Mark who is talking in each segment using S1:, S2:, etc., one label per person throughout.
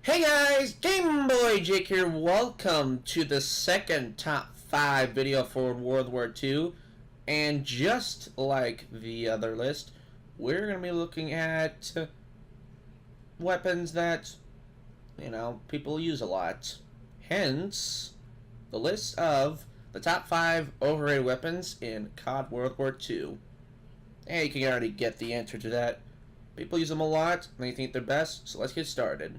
S1: Hey guys, Game Boy Jake here. Welcome to the second top 5 video for World War II. And just like the other list, we're going to be looking at weapons that, people use a lot. Hence, the list of the top 5 overrated weapons in COD World War II. And you can already get the answer to that. People use them a lot, and they think they're best, so let's get started.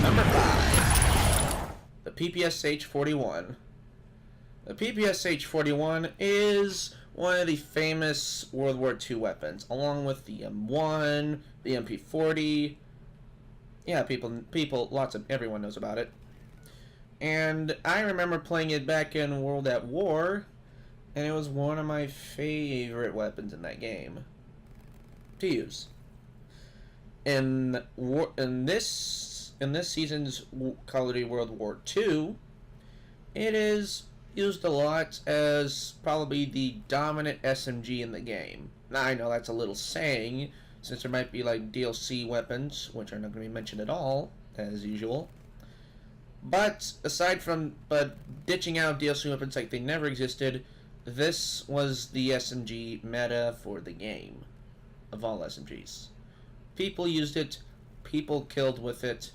S1: Number 5, the PPSH 41. The PPSH 41 is one of the famous World War II weapons, along with the M1, the MP40. Yeah, everyone knows about it. And I remember playing it back in World at War, and it was one of my favorite weapons in that game to use. In this season's Call of Duty World War II, it is used a lot as probably the dominant SMG in the game. Now I know that's a little saying, since there might be like DLC weapons, which are not going to be mentioned at all, as usual. But ditching out DLC weapons like they never existed, this was the SMG meta for the game, of all SMGs. People used it, people killed with it.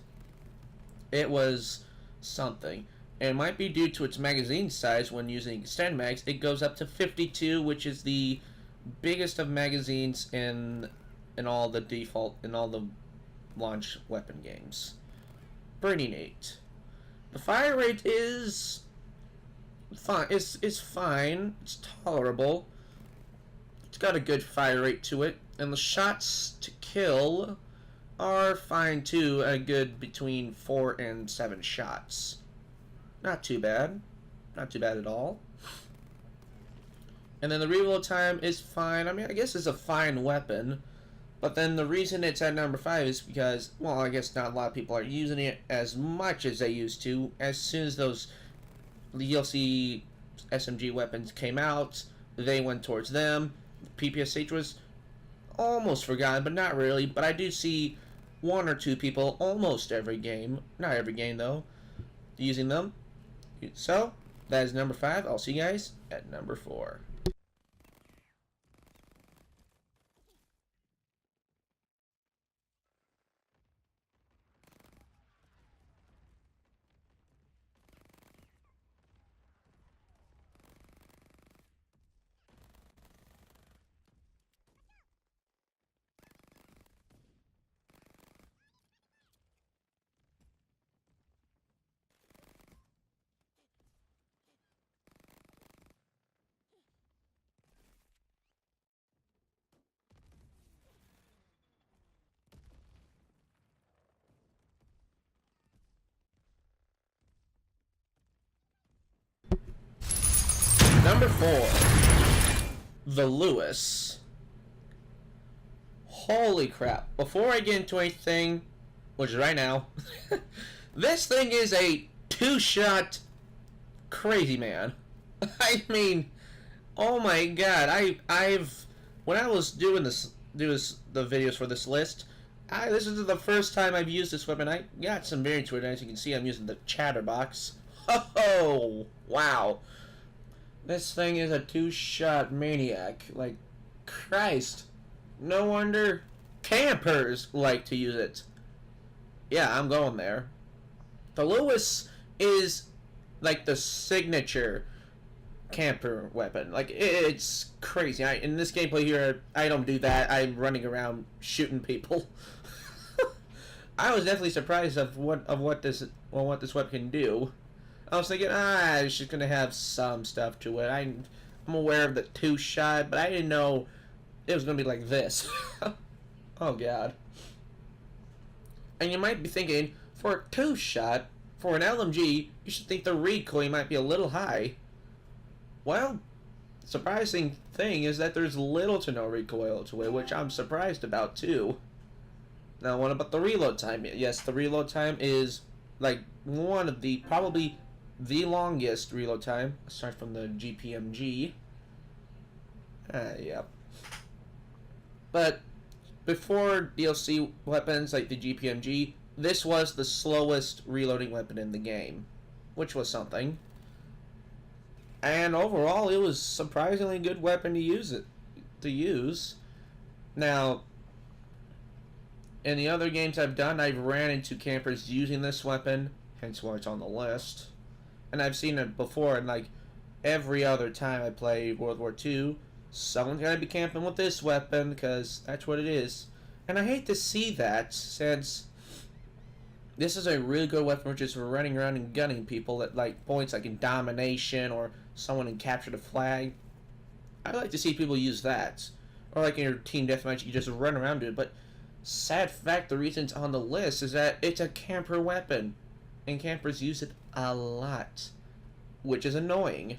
S1: It was something. And it might be due to its magazine size. When using extended mags, it goes up to 52, which is the biggest of magazines in all the launch weapon games. Pretty neat. The fire rate is fine. It's fine. It's tolerable. It's got a good fire rate to it, and the shots to kill are fine too, a good between 4 and 7 shots. Not too bad. Not too bad at all. And then the reload time is fine. I mean, I guess it's a fine weapon. But then the reason it's at number 5 is because, well, I guess not a lot of people are using it as much as they used to. As soon as those DLC SMG weapons came out, they went towards them. PPSH was almost forgotten, but not really. But I do see 1 or 2 people almost every game, not every game though, using them. So that is number 5. I'll see you guys at number 4. Number 4, the Lewis. Holy crap. Before I get into anything, which is right now, this thing is a 2-shot crazy man. I mean, oh my god, when I was doing the videos for this list, this is the first time I've used this weapon. I got some variants with it. As you can see, I'm using the Chatterbox. Oh, wow. This thing is a 2-shot maniac. Like, Christ. No wonder campers like to use it. Yeah, I'm going there. The Lewis is like the signature camper weapon. Like, it's crazy. In this gameplay here, I don't do that. I'm running around shooting people. I was definitely surprised of what this weapon can do. I was thinking, it's just gonna have some stuff to it. I'm aware of the 2-shot, but I didn't know it was gonna be like this. Oh god. And you might be thinking, for a 2-shot, for an LMG, you should think the recoil might be a little high. Well, surprising thing is that there's little to no recoil to it, which I'm surprised about too. Now, what about the reload time? Yes, the reload time is like one of the probably the longest reload time, aside from the GPMG. Yep. But before DLC weapons like the GPMG, this was the slowest reloading weapon in the game, which was something. And overall, it was surprisingly good weapon to use. Now, in the other games I've done, I've ran into campers using this weapon, hence why it's on the list. And I've seen it before, and like every other time I play World War II, someone's gotta be camping with this weapon, because that's what it is. And I hate to see that, since this is a really good weapon for just running around and gunning people at like points like in domination or someone in capture the flag. I like to see people use that. Or like in your team deathmatch, you just run around it. But sad fact, the reason it's on the list is that it's a camper weapon. And campers use it a lot. Which is annoying.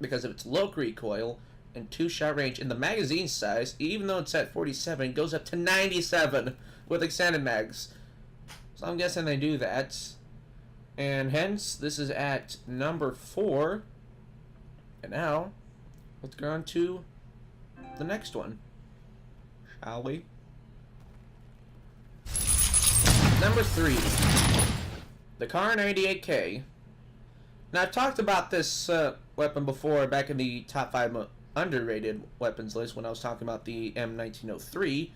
S1: Because of its low recoil and 2-shot range. And the magazine size, even though it's at 47, goes up to 97 with extended mags. So I'm guessing they do that. And hence, this is at number 4. And now, let's go on to the next one. Shall we? Number 3. The Kar 98K. Now, I've talked about this weapon before back in the top 5 underrated weapons list when I was talking about the M1903.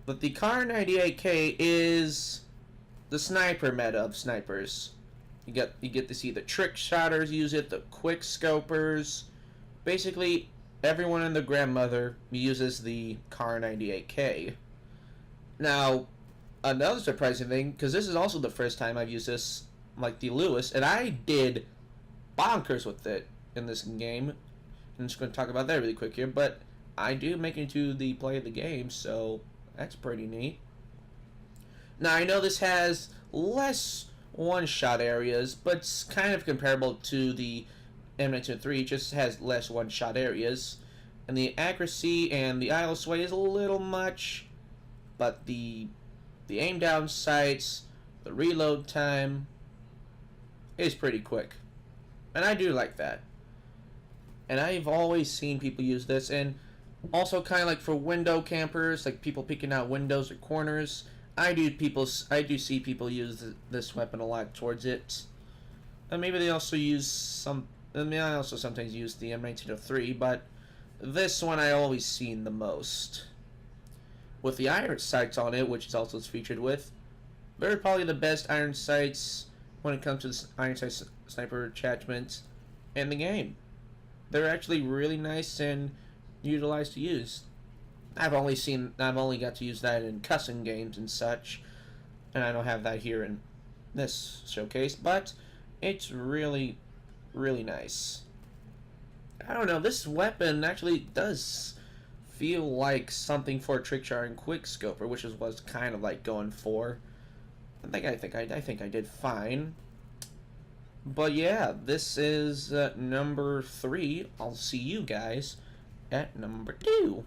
S1: But the Kar 98K is the sniper meta of snipers. You get to see the trick shotters use it, the quick scopers. Basically, everyone and their grandmother uses the Kar 98K. Now, another surprising thing, because this is also the first time I've used this, like the Lewis, and I did bonkers with it in this game. I'm just going to talk about that really quick here, but I do make it to the play of the game, so that's pretty neat. Now, I know this has less one-shot areas, but it's kind of comparable to the M1903. It just has less one-shot areas. And the accuracy and the idle sway is a little much, but the aim down sights, the reload time is pretty quick. And I do like that. And I've always seen people use this, and also kind of like for window campers, like people peeking out windows or corners. I do see people use this weapon a lot towards it. And maybe they also use some. I mean, I also sometimes use the M1903, but this one I always seen the most. With the iron sights on it, which is also featured with, they're probably the best iron sights when it comes to the iron sights sniper attachments in the game. They're actually really nice and utilized to use. I've only got to use that in custom games and such, and I don't have that here in this showcase, but it's really, really nice. I don't know, this weapon actually does feel like something for a trick shot and quick scoper, which is what kind of like going for. I think I did fine. But yeah, this is number 3. I'll see you guys at number 2.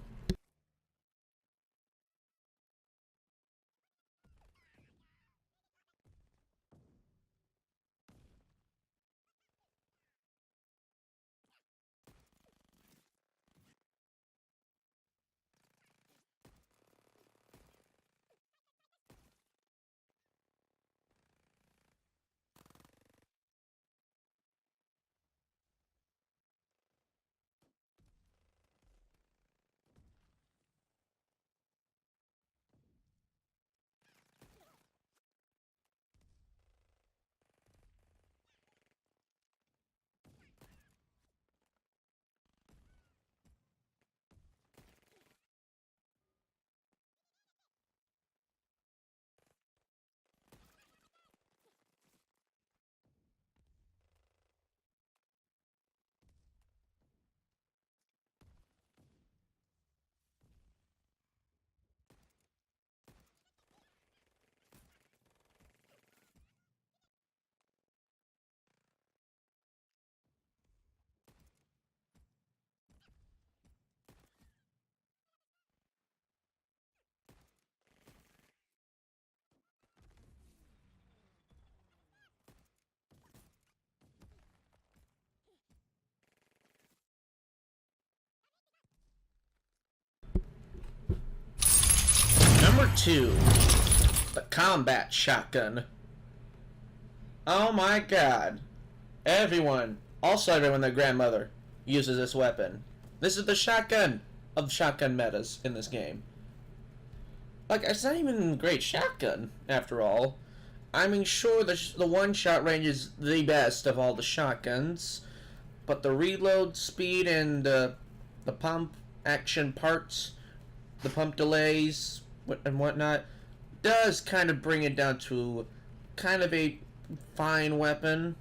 S1: Number 2. The combat shotgun. Oh my god. Everyone, also everyone, their grandmother, uses this weapon. This is the shotgun of shotgun metas in this game. Like, it's not even a great shotgun, after all. I mean, sure, the one-shot range is the best of all the shotguns, but the reload speed and the pump action parts, the pump delays and whatnot, does kind of bring it down to kind of a fine weapon.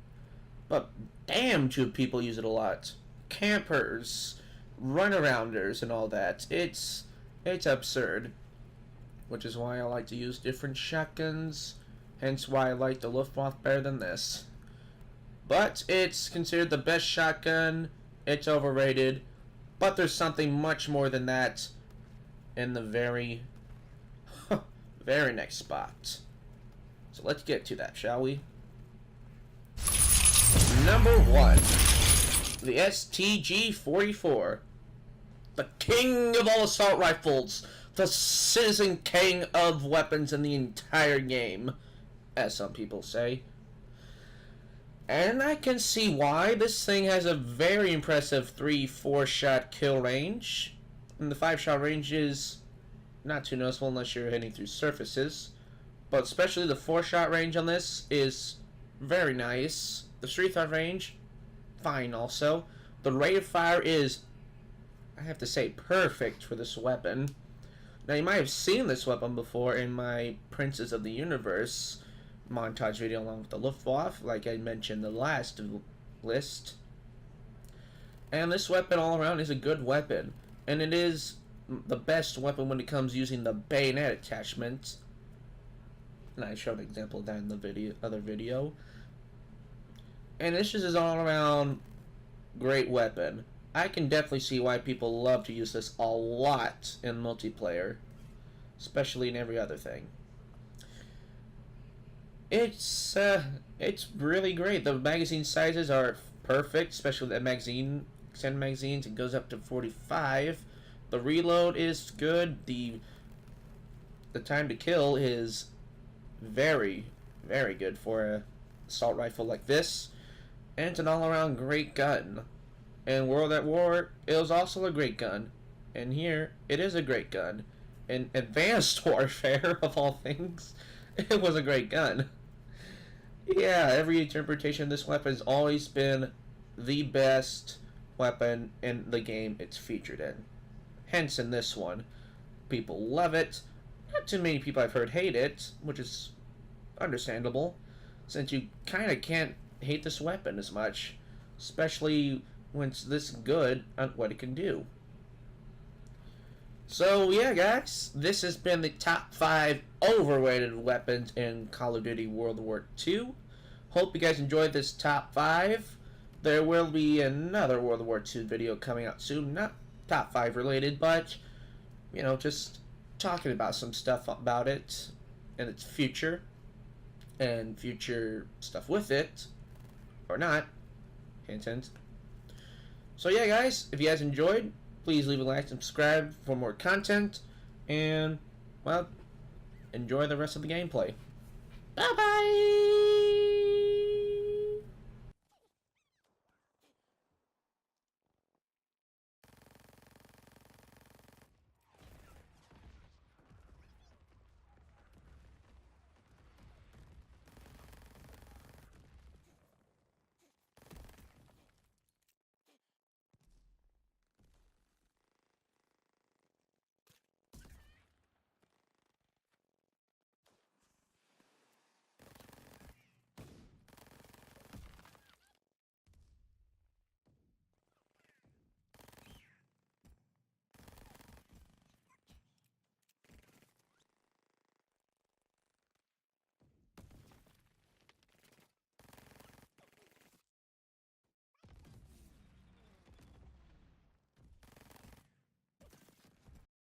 S1: But damn, do people use it a lot. Campers, runarounders, and all that. It's absurd. Which is why I like to use different shotguns. Hence why I like the Luftwaffe better than this. But it's considered the best shotgun. It's overrated. But there's something much more than that in the very next spot. So let's get to that, shall we? Number 1. The STG-44. The king of all assault rifles. The citizen king of weapons in the entire game, as some people say. And I can see why. This thing has a very impressive 3-4 shot kill range. And the 5-shot range is not too noticeable unless you're hitting through surfaces. But especially the 4-shot range on this is very nice. The 3-shot range, fine also. The rate of fire is, I have to say, perfect for this weapon. Now, you might have seen this weapon before in my Princes of the Universe montage video along with the Luftwaffe, like I mentioned in the last list. And this weapon all around is a good weapon. And it is the best weapon when it comes using the bayonet attachment. And I showed an example of that in the other video. And this just is all around great weapon. I can definitely see why people love to use this a lot in multiplayer, especially in every other thing. It's really great. The magazine sizes are perfect, especially the magazine, extended magazines. It goes up to 45. The reload is good. The time to kill is very, very good for an assault rifle like this, and it's an all-around great gun. In World at War, it was also a great gun. And here, it is a great gun. In Advanced Warfare, of all things, it was a great gun. Yeah, every interpretation of this weapon has always been the best weapon in the game it's featured in. Hence, in this one, people love it. Not too many people I've heard hate it, which is understandable, since you kind of can't hate this weapon as much, especially when it's this good at what it can do. So yeah, guys, this has been the top 5 overrated weapons in Call of Duty World War II. Hope you guys enjoyed this top 5. There will be another World War II video coming out soon, not top 5 related, but, you know, just talking about some stuff about it and its future, and future stuff with it, or not, hint hint. So yeah, guys, if you guys enjoyed, please leave a like and subscribe for more content, and, well, enjoy the rest of the gameplay. Bye-bye!